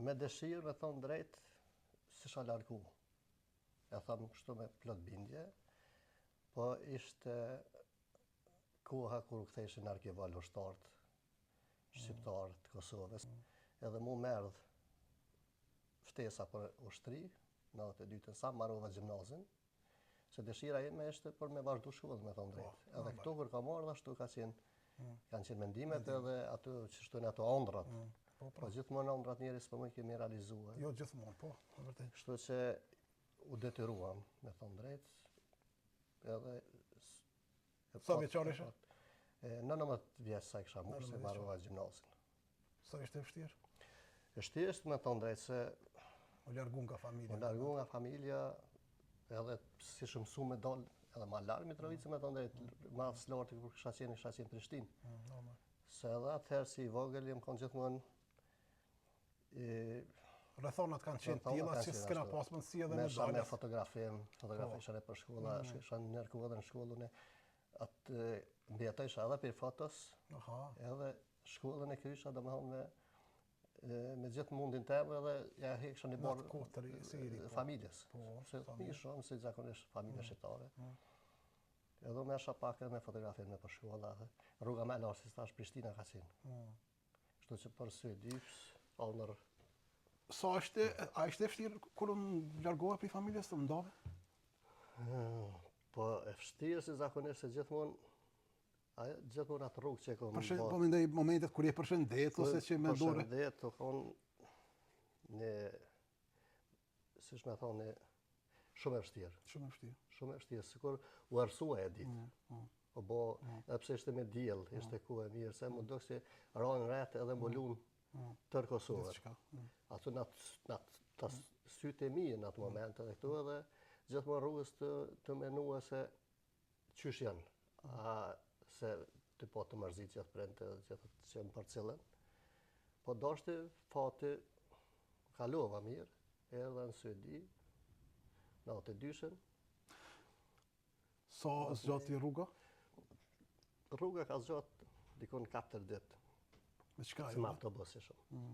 Me dëshirë, me thonë drejt, s'isha largu. E thamë kështu me plot bindje, po ishte koha kur u ktheshin arkival ushtarët, shqiptarët të Kosovës, edhe mu merdh ftesa për ushtri, 92-ën sa marrova gjimnazin, se dëshira ime ishte për me vazhdu shkollën, me thonë drejt. Edhe këto kur ka marrë, ashtu kanë qenë mendimet edhe ato që shtojnë ato ëndrat. Po gjithmonë ëndrat njerëz po më kemi realizuar. Jo gjithmonë, po, vërtet. Kështu që u detyruam, me thonë drejt, edhe... Sa vjeçar ishe? 19 vjeç sa kisha murë se marrova gjimnazin. Sa ishte vështirë? Vështirë, me thonë drejt, se... U largu nga familja. U largu nga familja, edhe si shëmsu me dalë, edhe ma larë Mitrovicë, me thonë drejt, ma slartë kër kisha qenë Prishtinë. Se edhe atëherë si i vogël, jem konë gjithmonë... Rrethonat kanë qenë tilla që s'kena pas mundësi edhe me dalë. Me fotografi isha për shkolla, isha nërku edhe në shkollën e... Atë mbjetoj isha edhe për fotos, edhe shkollën e krysha, do me thonë me gjithë mundin teme edhe ja heksha një borë familjes. Se një shumë si zakonisht familje shqiptare. Edhe me isha pak edhe me fotografi me për shkolla. Rruga me lartë, si stash Prishtina ka qenë. Shtu që për sy dyps, alënër... A ishte vështirë kur unë largohë për familjes të ndave? Po e vështirë si zakonisht se gjithmonë atë rrugë që e kom bërë. Po mendoj momentet kur je përshëndet ose që me dore? Përshëndet, të konë një, si shme thonë, shumë e vështirë. Shumë e vështirë. Shumë e vështirë, sikur u arsua e ditë. Po bo, edhe pse ishte me djel, ishte ku e mirë, se më do që ranë rrete edhe mbulun tërë Kosovër. Ato në të sytë e mirë në atë moment edhe këtu edhe gjithmonë rrugës të menua se qysh janë, se të po të mërzit që të prente që të më parcelen. Po dashti fati kalova mirë, edhe në Suedi, në 82-shën. Sa zgjati rruga? Rruga ka zgjatë dikon 4 ditë. Me qka jo? Se më autobusi shumë.